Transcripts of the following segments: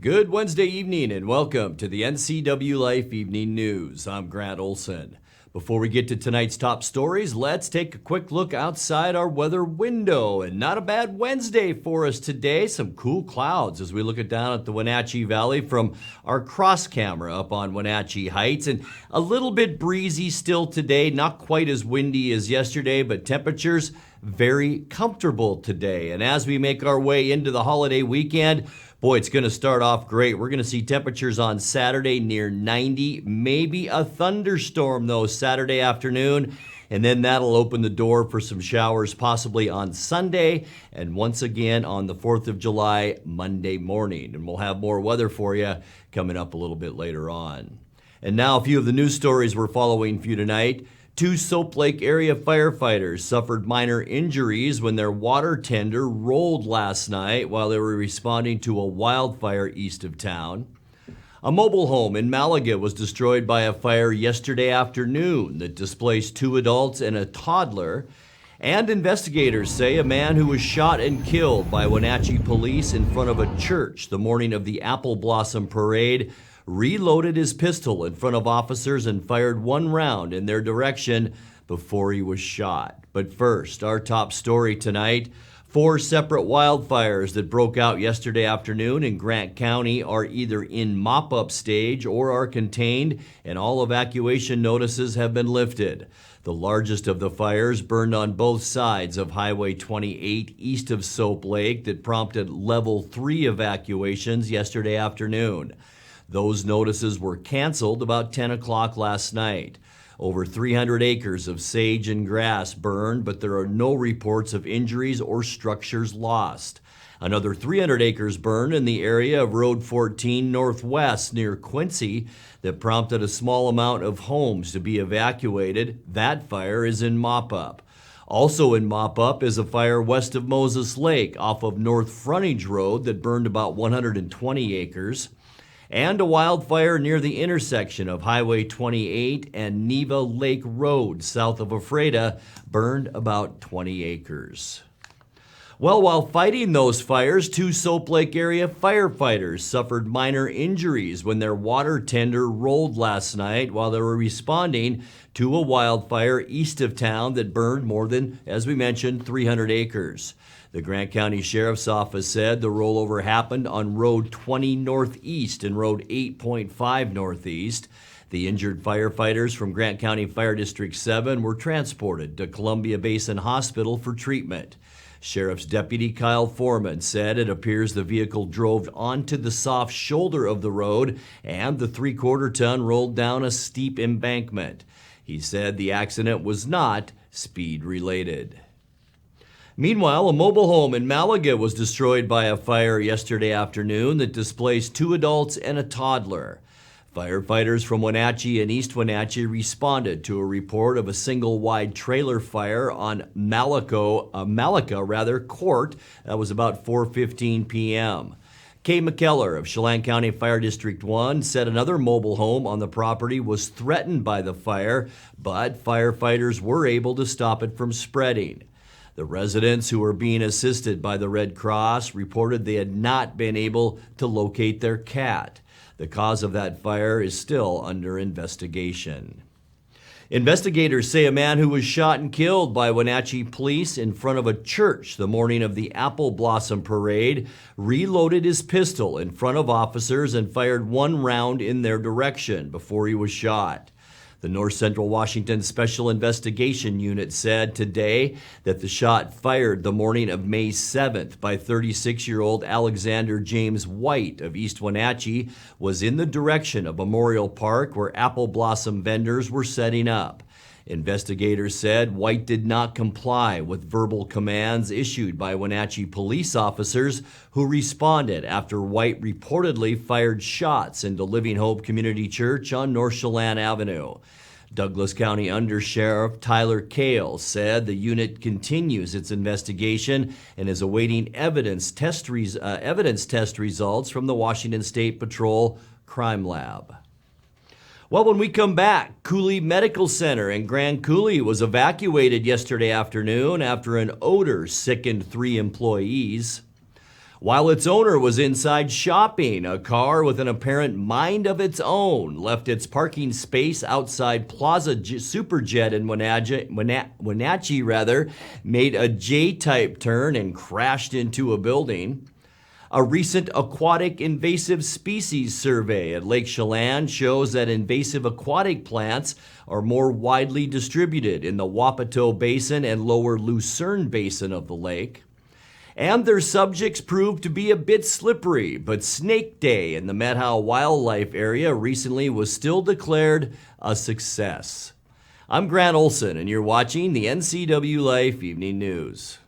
Good Wednesday evening and welcome to the NCWLIFE Evening News. I'm Grant Olson. Before we get to tonight's top stories, let's take a quick look outside our weather window. And not a bad Wednesday for us today. Some cool clouds as we look down at the Wenatchee Valley from our cross camera up on Wenatchee Heights. And a little bit breezy still today, not quite as windy as yesterday, but temperatures very comfortable today. And as we make our way into the holiday weekend, boy, it's going to start off great. We're going to see temperatures on Saturday near 90, maybe a thunderstorm though Saturday afternoon, and then that'll open the door for some showers possibly on Sunday, and once again on the 4th of July, Monday morning. And we'll have more weather for you coming up a little bit later on. And now a few of the news stories we're following for you tonight. 2 Soap Lake area firefighters suffered minor injuries when their water tender rolled last night while they were responding to a wildfire east of town. A mobile home in Malaga was destroyed by a fire yesterday afternoon that displaced 2 adults and a toddler. And investigators say a man who was shot and killed by Wenatchee police in front of a church the morning of the Apple Blossom Parade reloaded his pistol in front of officers and fired 1 round in their direction before he was shot. But first, our top story tonight. 4 separate wildfires that broke out yesterday afternoon in Grant County are either in mop-up stage or are contained, and all evacuation notices have been lifted. The largest of the fires burned on both sides of Highway 28 east of Soap Lake that prompted level 3 evacuations yesterday afternoon. Those notices were canceled about 10 o'clock last night. Over 300 acres of sage and grass burned, but there are no reports of injuries or structures lost. Another 300 acres burned in the area of Road 14 Northwest near Quincy that prompted a small amount of homes to be evacuated. That fire is in mop-up. Also in mop-up is a fire west of Moses Lake off of North Frontage Road that burned about 120 acres. And a wildfire near the intersection of Highway 28 and Neva Lake Road south of Ephrata burned about 20 acres. Well, while fighting those fires, 2 Soap Lake area firefighters suffered minor injuries when their water tender rolled last night while they were responding to a wildfire east of town that burned more than, as we mentioned, 300 acres. The Grant County Sheriff's Office said the rollover happened on Road 20 Northeast and Road 8.5 Northeast. The injured firefighters from Grant County Fire District 7 were transported to Columbia Basin Hospital for treatment. Sheriff's Deputy Kyle Foreman said it appears the vehicle drove onto the soft shoulder of the road and the 3/4 ton rolled down a steep embankment. He said the accident was not speed related. Meanwhile, a mobile home in Malaga was destroyed by a fire yesterday afternoon that displaced 2 adults and a toddler. Firefighters from Wenatchee and East Wenatchee responded to a report of a single-wide trailer fire on Malaga Court. That was about 4:15 p.m. Kay McKellar of Chelan County Fire District 1 said another mobile home on the property was threatened by the fire, but firefighters were able to stop it from spreading. The residents who were being assisted by the Red Cross reported they had not been able to locate their cat. The cause of that fire is still under investigation. Investigators say a man who was shot and killed by Wenatchee police in front of a church the morning of the Apple Blossom Parade reloaded his pistol in front of officers and fired 1 round in their direction before he was shot. The North Central Washington Special Investigation Unit said today that the shot fired the morning of May 7th by 36-year-old Alexander James White of East Wenatchee was in the direction of Memorial Park where apple blossom vendors were setting up. Investigators said White did not comply with verbal commands issued by Wenatchee police officers who responded after White reportedly fired shots into Living Hope Community Church on North Chelan Avenue. Douglas County Undersheriff Tyler Kale said the unit continues its investigation and is awaiting evidence test results from the Washington State Patrol Crime Lab. Well, when we come back, Cooley Medical Center in Grand Coulee was evacuated yesterday afternoon after an odor sickened 3 employees. While its owner was inside shopping, a car with an apparent mind of its own left its parking space outside Plaza Superjet in Wenatchee, made a J-type turn and crashed into a building. A recent aquatic invasive species survey at Lake Chelan shows that invasive aquatic plants are more widely distributed in the Wapato Basin and lower Lucerne Basin of the lake. And their subjects proved to be a bit slippery, but Snake Day in the Methow Wildlife Area recently was still declared a success. I'm Grant Olson, and you're watching the NCWLIFE Evening News.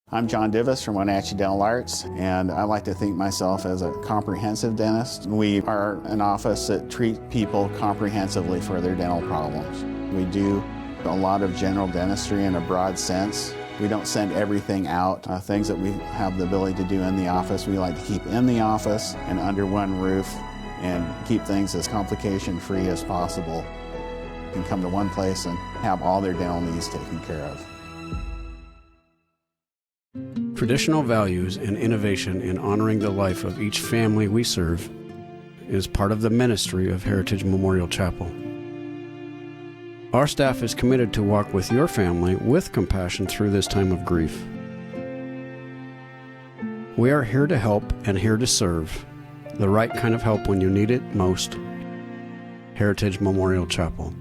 I'm John Divis from Wenatchee Dental Arts, and I like to think myself as a comprehensive dentist. We are an office that treats people comprehensively for their dental problems. We do a lot of general dentistry in a broad sense. We don't send everything out. Things that we have the ability to do in the office, we like to keep in the office and under one roof and keep things as complication-free as possible. You can come to one place and have all their dental needs taken care of. Traditional values and innovation in honoring the life of each family we serve is part of the ministry of Heritage Memorial Chapel. Our staff is committed to walk with your family with compassion through this time of grief. We are here to help and here to serve, the right kind of help when you need it most. Heritage Memorial Chapel.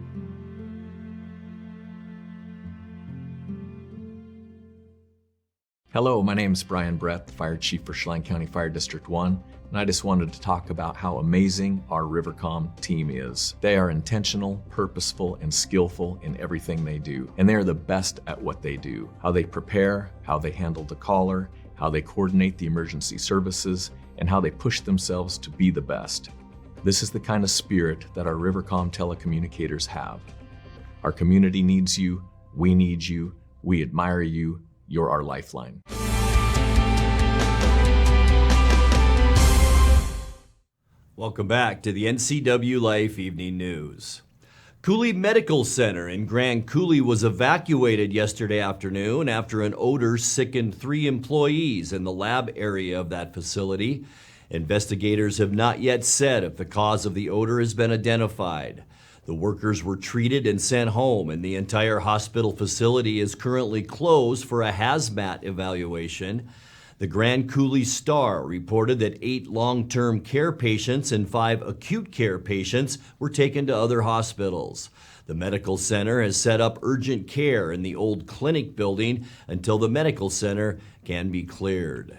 Hello, my name is Brian Brett, the Fire Chief for Chelan County Fire District 1, and I just wanted to talk about how amazing our Rivercom team is. They are intentional, purposeful, and skillful in everything they do, and they are the best at what they do. How they prepare, how they handle the caller, how they coordinate the emergency services, and how they push themselves to be the best. This is the kind of spirit that our Rivercom telecommunicators have. Our community needs you, we need you, we admire you, you're our lifeline. Welcome back to the NCWLIFE Evening News. Cooley Medical Center in Grand Coulee was evacuated yesterday afternoon after an odor sickened 3 employees in the lab area of that facility. Investigators have not yet said if the cause of the odor has been identified. The workers were treated and sent home, and the entire hospital facility is currently closed for a hazmat evaluation. The Grand Coulee Star reported that 8 long-term care patients and 5 acute care patients were taken to other hospitals. The medical center has set up urgent care in the old clinic building until the medical center can be cleared.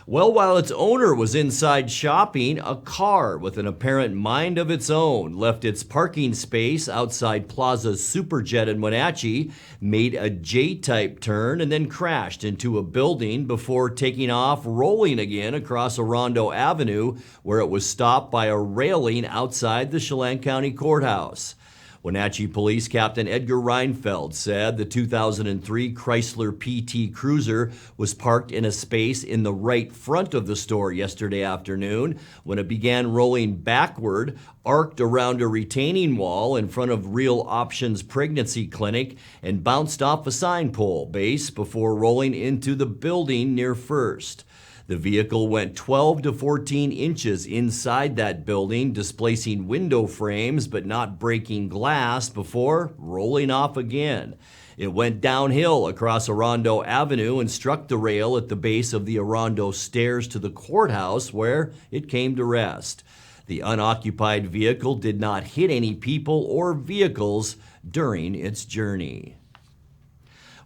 Well, while its owner was inside shopping, a car with an apparent mind of its own left its parking space outside Plaza Superjet in Wenatchee, made a J-type turn, and then crashed into a building before taking off, rolling again across Orondo Avenue, where it was stopped by a railing outside the Chelan County Courthouse. Wenatchee Police Captain Edgar Reinfeld said the 2003 Chrysler PT Cruiser was parked in a space in the right front of the store yesterday afternoon when it began rolling backward, arced around a retaining wall in front of Real Options Pregnancy Clinic, and bounced off a sign pole base before rolling into the building near First. The vehicle went 12 to 14 inches inside that building, displacing window frames but not breaking glass before rolling off again. It went downhill across Orondo Avenue and struck the rail at the base of the Orondo stairs to the courthouse, where it came to rest. The unoccupied vehicle did not hit any people or vehicles during its journey.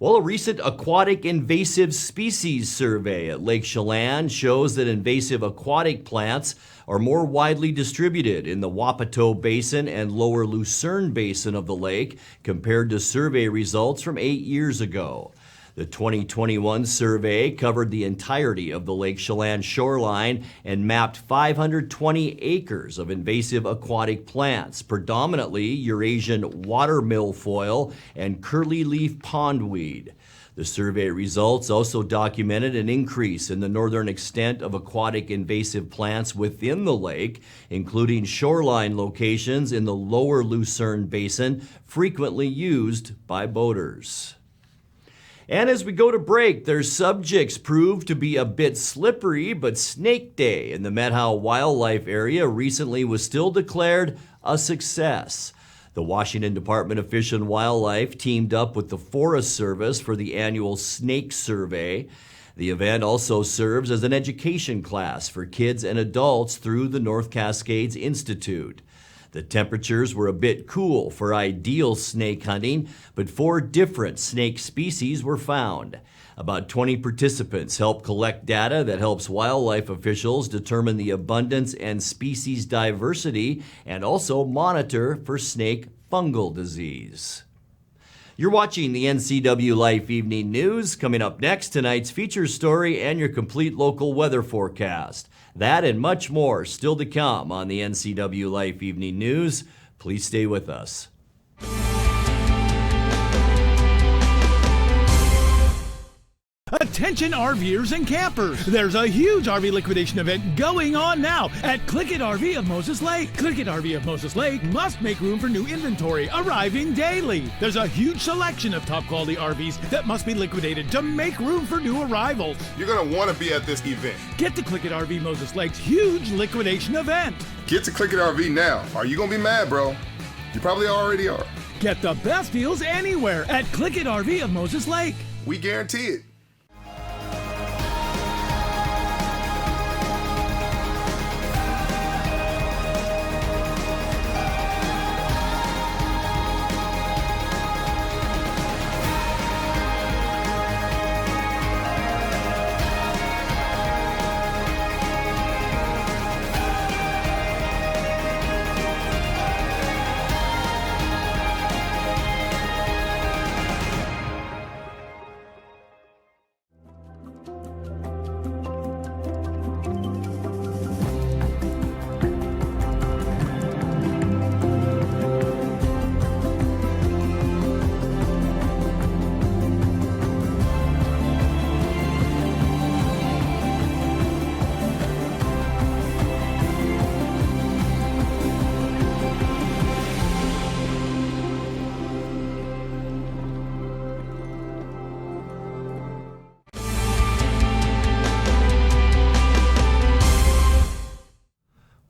Well, a recent aquatic invasive species survey at Lake Chelan shows that invasive aquatic plants are more widely distributed in the Wapato Basin and lower Lucerne Basin of the lake compared to survey results from 8 years ago. The 2021 survey covered the entirety of the Lake Chelan shoreline and mapped 520 acres of invasive aquatic plants, predominantly Eurasian water milfoil and curly leaf pondweed. The survey results also documented an increase in the northern extent of aquatic invasive plants within the lake, including shoreline locations in the lower Lucerne Basin, frequently used by boaters. And as we go to break, their subjects prove to be a bit slippery, but Snake Day in the Methow Wildlife area recently was still declared a success. The Washington Department of Fish and Wildlife teamed up with the Forest Service for the annual Snake Survey. The event also serves as an education class for kids and adults through the North Cascades Institute. The temperatures were a bit cool for ideal snake hunting, but 4 different snake species were found. About 20 participants helped collect data that helps wildlife officials determine the abundance and species diversity and also monitor for snake fungal disease. You're watching the NCWLIFE Evening News. Coming up next, tonight's feature story and your complete local weather forecast. That and much more still to come on the NCWLIFE Evening News. Please stay with us. Attention RVers and campers! There's a huge RV liquidation event going on now at Clickit RV of Moses Lake. Clickit RV of Moses Lake must make room for new inventory arriving daily. There's a huge selection of top quality RVs that must be liquidated to make room for new arrivals. You're going to want to be at this event. Get to Clickit RV Moses Lake's huge liquidation event. Get to Clickit RV now. Are you going to be mad, bro? You probably already are. Get the best deals anywhere at Clickit RV of Moses Lake. We guarantee it.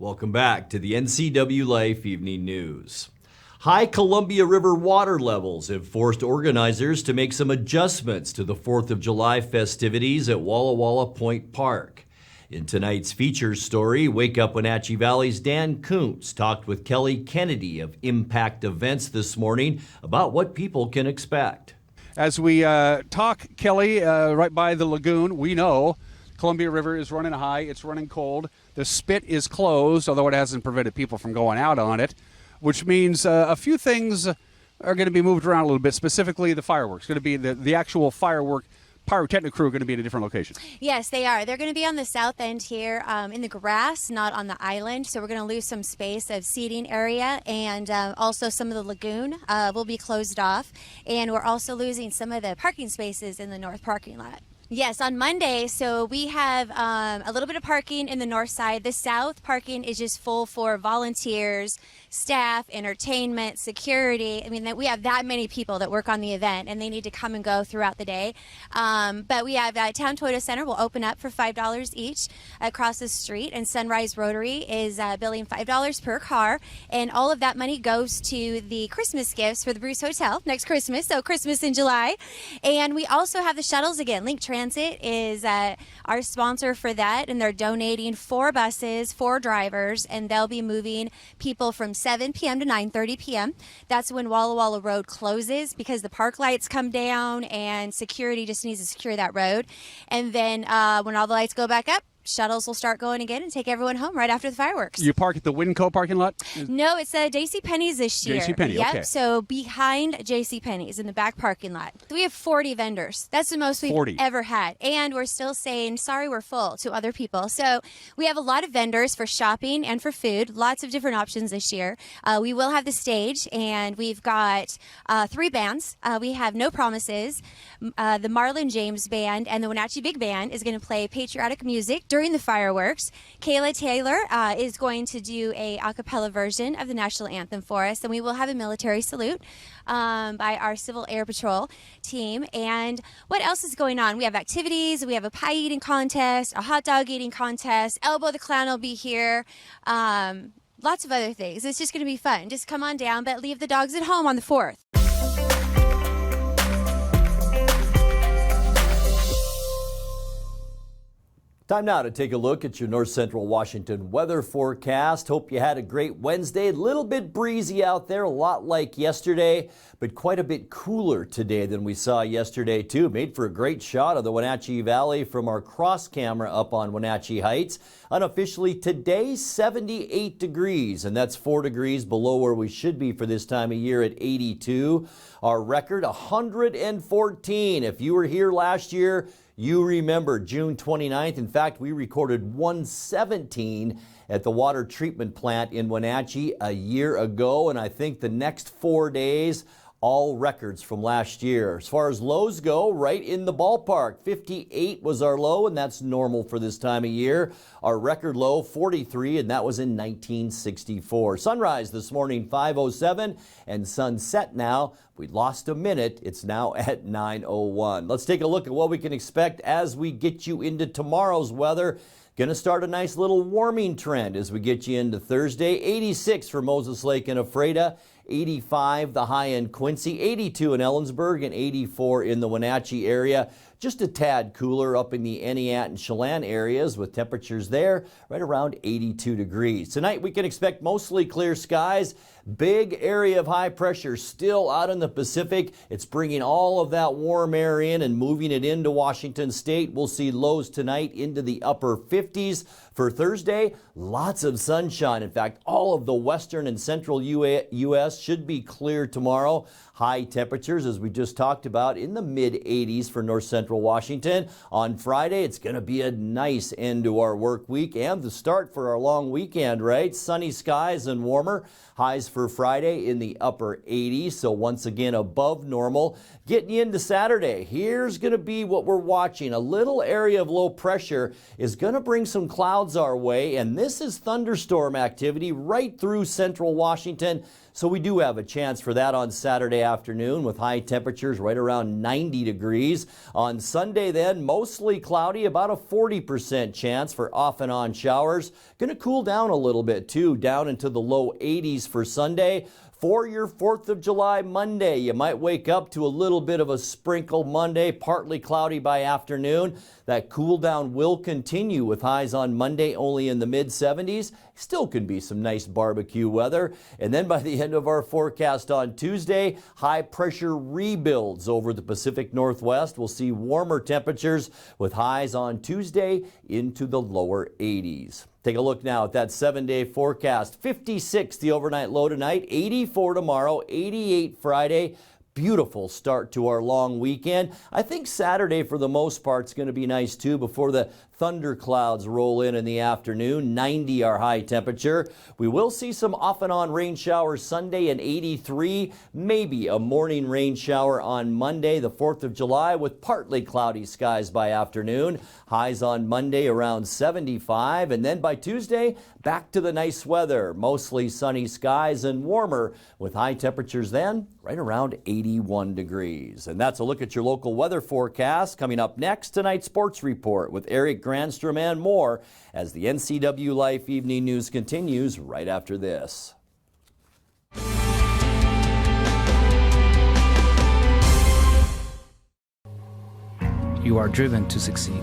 Welcome back to the NCWLIFE Evening News. High Columbia River water levels have forced organizers to make some adjustments to the 4th of July festivities at Walla Walla Point Park. In tonight's features story, Wake Up Wenatchee Valley's Dan Kuntz talked with Kelly Kennedy of Impact Events this morning about what people can expect. As we talk, Kelly, right by the lagoon, we know Columbia River is running high. It's running cold. The spit is closed, although it hasn't prevented people from going out on it, which means a few things are going to be moved around a little bit, specifically the fireworks. Going to be the actual firework pyrotechnic crew are going to be in a different location. Yes, they are. They're going to be on the south end here in the grass, not on the island. So we're going to lose some space of seating area, and also some of the lagoon will be closed off. And we're also losing some of the parking spaces in the north parking lot. Yes, on Monday, so we have a little bit of parking in the north side. The south parking is just full for volunteers, staff, entertainment, security. I mean, we have that many people that work on the event, and they need to come and go throughout the day. But we have Town Toyota Center will open up for $5 each across the street, and Sunrise Rotary is billing $5 per car, and all of that money goes to the Christmas gifts for the Bruce Hotel next Christmas, so Christmas in July. And we also have the shuttles again. Link Transit is our sponsor for that, and they're donating 4 buses, 4 drivers, and they'll be moving people from 7 p.m. to 9:30 p.m. That's when Walla Walla Road closes because the park lights come down and security just needs to secure that road. And then when all the lights go back up, shuttles will start going again and take everyone home right after the fireworks. You park at the Winco parking lot? No, it's JCPenney's this year. JCPenney, yep, okay. So behind JCPenney's in the back parking lot. We have 40 vendors. That's the most we've 40. ever had. And we're still saying, sorry, we're full to other people. So we have a lot of vendors for shopping and for food. Lots of different options this year. We will have the stage, and we've got 3 bands. We have No Promises, the Marlon James Band, and the Wenatchee Big Band is going to play patriotic music during the fireworks. Kayla Taylor is going to do a cappella version of the national anthem for us, and we will have a military salute by our Civil Air Patrol team. And what else is going on? We have activities. We have a pie eating contest, a hot dog eating contest. Elbow the Clown will be here. Lots of other things. It's just going to be fun. Just come on down, but leave the dogs at home on the 4th. Time now to take a look at your North Central Washington weather forecast. Hope you had a great Wednesday. A little bit breezy out there, a lot like yesterday, but quite a bit cooler today than we saw yesterday too. Made for a great shot of the Wenatchee Valley from our cross camera up on Wenatchee Heights. Unofficially today, 78 degrees, and that's 4 degrees below where we should be for this time of year at 82. Our record, 114. If you were here last year, you remember June 29th. In fact, we recorded 117 at the water treatment plant in Wenatchee a year ago, and I think the next 4 days, all records from last year. As far as lows go, right in the ballpark. 58 was our low, and that's normal for this time of year. Our record low, 43, and that was in 1964. Sunrise this morning, 5:07, and sunset now. We lost a minute. It's now at 9:01. Let's take a look at what we can expect as we get you into tomorrow's weather. Going to start a nice little warming trend as we get you into Thursday. 86 for Moses Lake and Ephrata. 85 the high in Quincy, 82 in Ellensburg, and 84 in the Wenatchee area. Just a tad cooler up in the Eniat and Chelan areas with temperatures there right around 82 degrees. Tonight we can expect mostly clear skies. Big area of high pressure still out in the Pacific. It's bringing all of that warm air in and moving it into Washington State. We'll see lows tonight into the upper 50s. For Thursday, lots of sunshine. In fact, all of the western and central U.S. should be clear tomorrow. High temperatures, as we just talked about, in the mid-80s for north central Washington. On Friday, it's going to be a nice end to our work week and the start for our long weekend, right? Sunny skies and warmer. Highs for Friday in the upper 80s, so once again above normal. Getting you into Saturday, here's going to be what we're watching. A little area of low pressure is going to bring some clouds our way, and this is thunderstorm activity right through central Washington. So we do have a chance for that on Saturday afternoon with high temperatures right around 90 degrees. On Sunday then, mostly cloudy, about a 40% chance for off and on showers. Going to cool down a little bit too, down into the low 80s for Sunday. For your 4th of July Monday, you might wake up to a little bit of a sprinkle Monday, partly cloudy by afternoon. That cool down will continue with highs on Monday only in the mid-70s. Still can be some nice barbecue weather. And then by the end of our forecast on Tuesday, high pressure rebuilds over the Pacific Northwest. We'll see warmer temperatures with highs on Tuesday into the lower 80s. Take a look now at that 7-day forecast. 56 the overnight low tonight, 84 tomorrow, 88 Friday. Beautiful start to our long weekend. I think Saturday for the most part is going to be nice too before the thunder clouds roll in the afternoon. 90 our high temperature. We will see some off and on rain showers Sunday and 83. Maybe a morning rain shower on Monday, the 4th of July, with partly cloudy skies by afternoon. Highs on Monday around 75. And then by Tuesday, back to the nice weather. Mostly sunny skies and warmer with high temperatures then right around 81 degrees. And that's a look at your local weather forecast. Coming up next, tonight's sports report with Eric Granstrom and more as the NCWLIFE Evening News continues right after this. You are driven to succeed.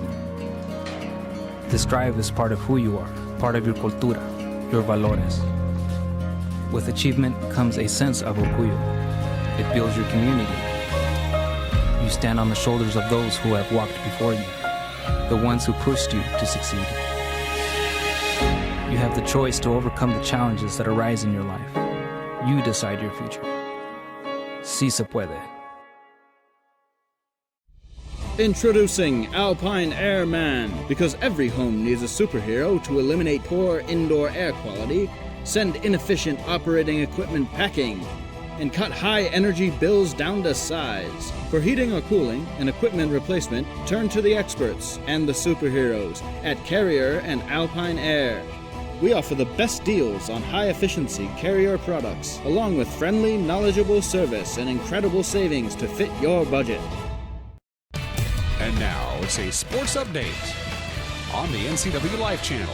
This drive is part of who you are, part of your cultura, your valores. With achievement comes a sense of orgullo. It builds your community. You stand on the shoulders of those who have walked before you. the ones who pushed you to succeed. You have the choice to overcome the challenges that arise in your life. You decide your future. Sí se puede. Introducing Alpine Air Man. Because every home needs a superhero to eliminate poor indoor air quality, send inefficient operating equipment packing, and cut high energy bills down to size. For heating or cooling and equipment replacement, turn to the experts and the superheroes at Carrier and Alpine Air. We offer the best deals on high-efficiency Carrier products, along with friendly, knowledgeable service and incredible savings to fit your budget. And now it's a sports update on the NCWLIFE channel.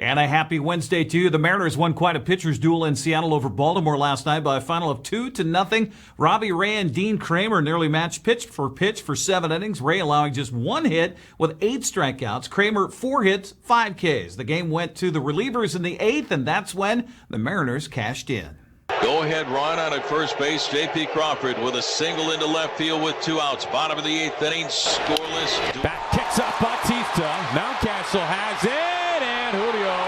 And a happy Wednesday to you. The Mariners won quite a pitcher's duel in Seattle over Baltimore last night by a final of 2-0. Robbie Ray and Dean Kramer nearly matched pitch for 7 innings. Ray allowing just 1 hit with 8 strikeouts. Kramer 4 hits, 5 Ks. The game went to the relievers in the 8th, and that's when the Mariners cashed in. Go-ahead run on at first base. J.P. Crawford with a single into left field with 2 outs. Bottom of the 8th inning, scoreless. Back kicks up Bautista. Mountcastle has it. And Julio,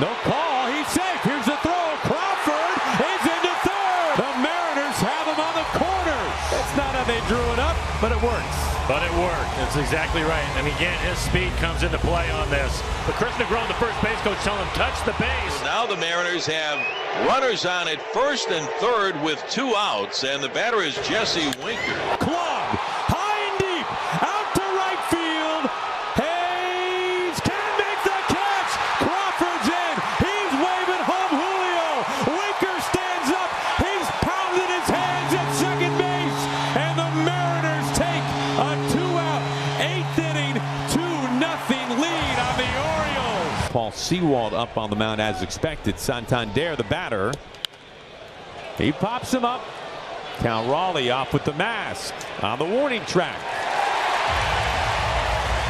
no call, he's safe. Here's the throw. Crawford is into third. The Mariners have him on the corner. That's not how they drew it up, but it works. But it worked. That's exactly right. And again, his speed comes into play on this. But Chris Negron, the first base coach, telling him touch the base. Now the Mariners have runners on at first and third with 2 outs, and the batter is Jesse Winker. Club, high and deep, out to right field. Hayes can make the catch. Crawford's in. He's waving home Julio. Winker stands up. He's pounding his hands at second base. And the Mariners take a 2-out, 8th inning, 2-0 lead on the Orioles. Paul Sewald up on the mound as expected. Santander, the batter. He pops him up. Cal Raleigh off with the mask on the warning track.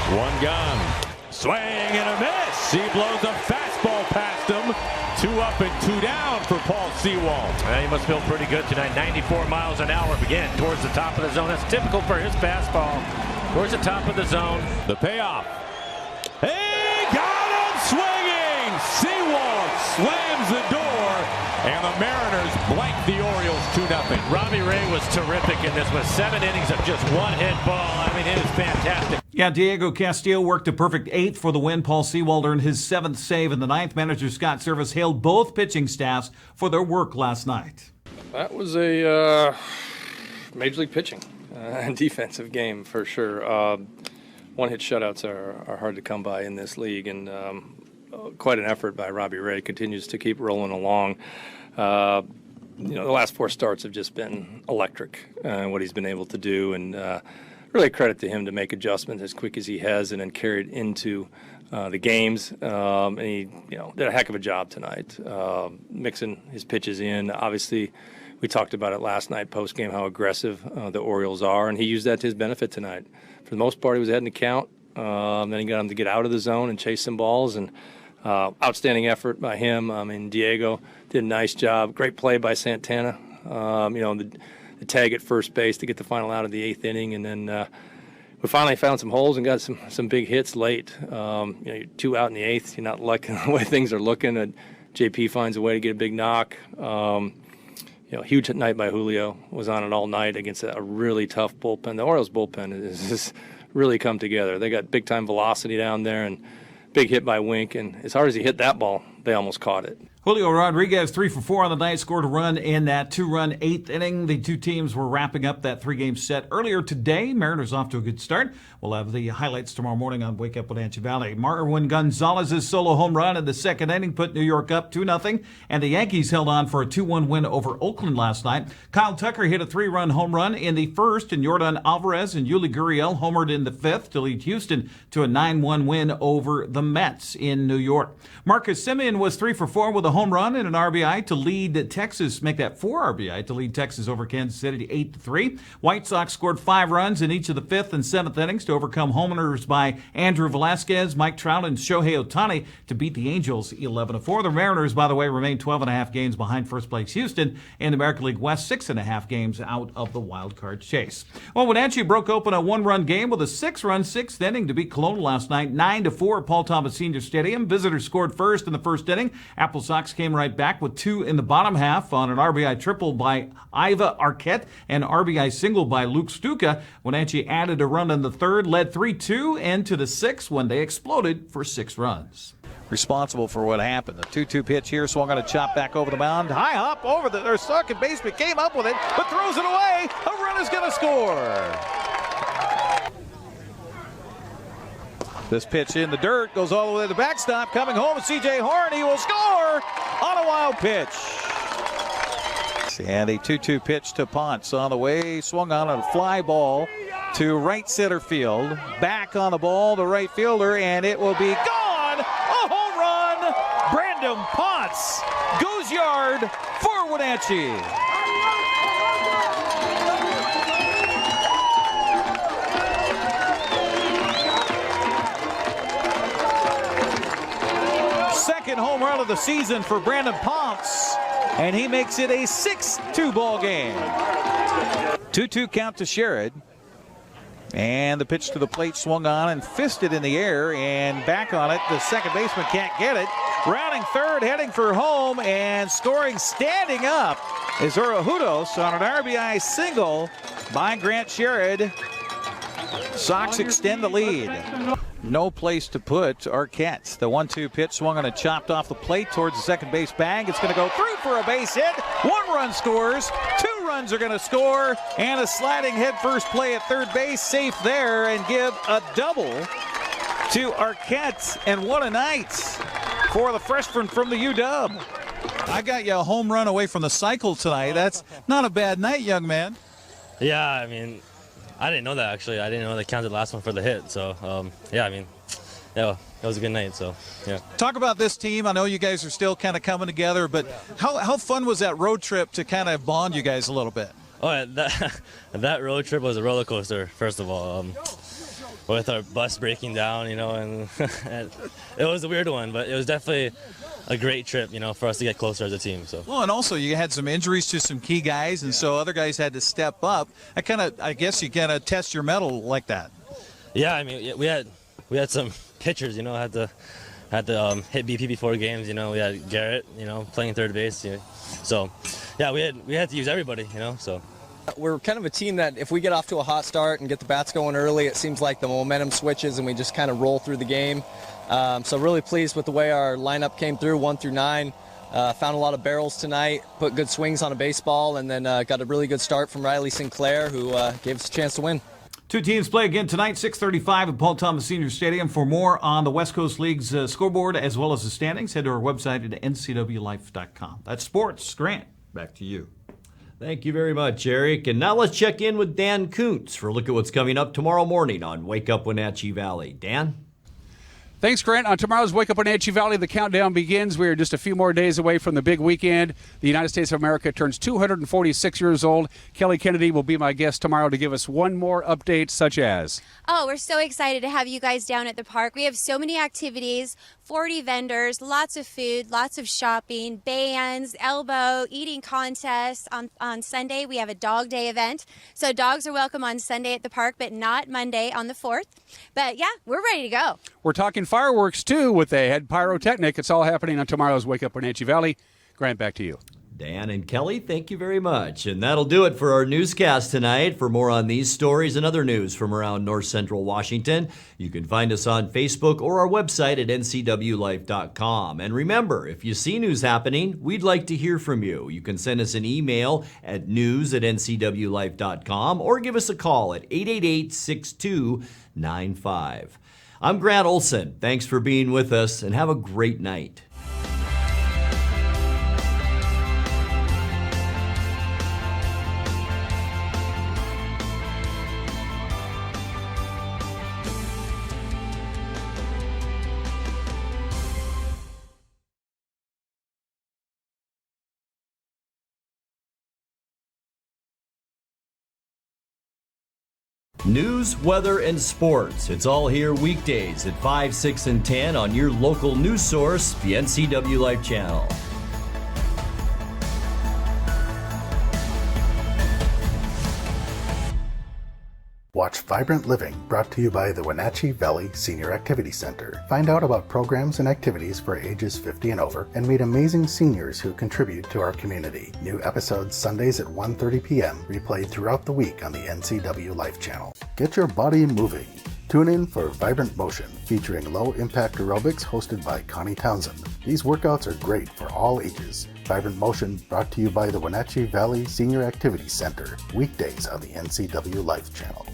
1 gone. Swing and a miss. He blows a fastball past him. 2 up and 2 down for Paul Sewald. Well, he must feel pretty good tonight. 94 miles an hour again towards the top of the zone. That's typical for his fastball. Towards the top of the zone. The payoff. He got him swinging. Sewald slams the door. And the Mariners blank the Orioles 2-0. Robbie Ray was terrific in this with 7 innings of just 1 hit ball. I mean, it is fantastic. Yeah, Diego Castillo worked a perfect 8th for the win. Paul Sewald earned his 7th save in the 9th. Manager Scott Service hailed both pitching staffs for their work last night. That was a major league pitching and defensive game for sure. 1-hit shutouts are hard to come by in this league, and quite an effort by Robbie Ray. Continues to keep rolling along. The last 4 starts have just been electric, what he's been able to do, and really credit to him to make adjustments as quick as he has and then carry it into the games. And he did a heck of a job tonight, mixing his pitches in. Obviously, we talked about it last night post-game, how aggressive the Orioles are, and he used that to his benefit tonight. For the most part, he was ahead in the count. Then he got him to get out of the zone and chase some balls, and outstanding effort by him. I mean, Diego did a nice job. Great play by Santana. The tag at first base to get the final out of the 8th inning, and then we finally found some holes and got some big hits late. You're 2 out in the 8th. You're not liking the way things are looking. JP finds a way to get a big knock. Huge night by Julio. Was on it all night against a really tough bullpen. The Orioles bullpen has just really come together. They got big time velocity down there, and big hit by Wink. And as hard as he hit that ball, they almost caught it. Julio Rodriguez, 3 for 4 on the night, scored a run in that 2-run 8th inning. The 2 teams were wrapping up that 3-game set earlier today. Mariners off to a good start. We'll have the highlights tomorrow morning on Wake Up Wenatchee Valley. Marwin Gonzalez's solo home run in the 2nd inning put New York up 2-0, and the Yankees held on for a 2-1 win over Oakland last night. Kyle Tucker hit a 3-run home run in the 1st, and Yordan Alvarez and Yuli Gurriel homered in the 5th to lead Houston to a 9-1 win over the Mets in New York. Marcus Semien Houston was 3 for 4 with a home run and an RBI to lead Texas, make that 4 RBI to lead Texas over Kansas City to 8-3. White Sox scored 5 runs in each of the 5th and 7th innings to overcome homers by Andrew Velasquez, Mike Trout, and Shohei Ohtani to beat the Angels 11-4. The Mariners, by the way, remain 12.5 games behind first place Houston in the American League West, 6.5 games out of the wild card chase. Well, Wenatchee broke open a 1-run game with a 6-run 6th inning to beat Kelowna last night, 9-4 at Paul Thomas Senior Stadium. Visitors scored first in the first inning. Apple Sox came right back with 2 in the bottom half on an RBI triple by Iva Arquette and RBI single by Luke Stuka. Wenatchee added a run in the third, led 3-2 into the 6th when they exploded for 6 runs. Responsible for what happened. The 2-2 pitch here, swung on a chop back over the mound. High hop over their second baseman, came up with it, but throws it away. A run is going to score. This pitch in the dirt goes all the way to the backstop. Coming home is C.J. Horn. He will score on a wild pitch. And a 2-2 pitch to Ponce on the way. Swung on a fly ball to right center field. Back on the ball to right fielder, and it will be gone. A home run. Brandon Ponce goes yard for Wenatchee. Second home run of the season for Brandon Ponce, and he makes it a 6-2 ball game. 2-2 count to Sherrod, and the pitch to the plate swung on and fisted in the air, and back on it. The second baseman can't get it. Rounding third, heading for home, and scoring standing up is Urahudos on an RBI single by Grant Sherrod. Sox extend the lead. No place to put Arquette. The 1-2 pitch swung on and chopped off the plate towards the second base bag. It's going to go through for a base hit. 1 run scores. 2 runs are going to score. And a sliding head first play at third base. Safe there and give a double to Arquette. And what a night for the freshman from the UW. I got you a home run away from the cycle tonight. That's not a bad night, young man. Yeah, I mean, I didn't know that, actually. I didn't know they counted the last one for the hit. So, yeah, I mean, yeah, it was a good night. So, yeah. Talk about this team. I know you guys are still kind of coming together, but how fun was that road trip to kind of bond you guys a little bit? Oh, yeah, that road trip was a roller coaster, first of all. With our bus breaking down, you know, and it was a weird one, but it was definitely a great trip, you know, for us to get closer as a team. So. Well, and also you had some injuries to some key guys, and so other guys had to step up. I guess you kind of test your mettle like that. Yeah, I mean, we had some pitchers, you know, had to hit BP before games. You know, we had Garrett, you know, playing third base. You know. So, yeah, we had to use everybody, you know. So. We're kind of a team that if we get off to a hot start and get the bats going early, it seems like the momentum switches and we just kind of roll through the game. So really pleased with the way our lineup came through 1 through 9. Found a lot of barrels tonight, put good swings on a baseball, and then got a really good start from Riley Sinclair, who gave us a chance to win. 2 teams play again tonight, 6:35 at Paul Thomas Senior Stadium. For more on the West Coast League's scoreboard as well as the standings, head to our website at NCWLIFE.com. That's sports. Grant, back to you. Thank you very much, Eric. And now let's check in with Dan Kuntz for a look at what's coming up tomorrow morning on Wake Up Wenatchee Valley. Dan? Thanks, Grant. On tomorrow's Wake Up Wenatchee Valley, the countdown begins. We are just a few more days away from the big weekend. The United States of America turns 246 years old. Kelly Kennedy will be my guest tomorrow to give us one more update, such as... Oh, we're so excited to have you guys down at the park. We have so many activities, 40 vendors, lots of food, lots of shopping, bands, elbow, eating contests. On Sunday, we have a dog day event. So dogs are welcome on Sunday at the park, but not Monday on the 4th. But yeah, we're ready to go. We're talking fireworks, too, with a head pyrotechnic. It's all happening on tomorrow's Wake Up Wenatchee Valley. Grant, back to you. Dan and Kelly, thank you very much. And that'll do it for our newscast tonight. For more on these stories and other news from around North Central Washington, you can find us on Facebook or our website at ncwlife.com. And remember, if you see news happening, we'd like to hear from you. You can send us an email at news@ncwlife.com or give us a call at 888-6295. I'm Grant Olson. Thanks for being with us, and have a great night. News, weather, and sports. It's all here weekdays at 5, 6, and 10 on your local news source, the NCW Life channel. Watch Vibrant Living, brought to you by the Wenatchee Valley Senior Activity Center. Find out about programs and activities for ages 50 and over, and meet amazing seniors who contribute to our community. New episodes Sundays at 1:30 p.m., replayed throughout the week on the NCW Life channel. Get your body moving. Tune in for Vibrant Motion, featuring low-impact aerobics hosted by Connie Townsend. These workouts are great for all ages. Vibrant Motion, brought to you by the Wenatchee Valley Senior Activity Center, weekdays on the NCW Life channel.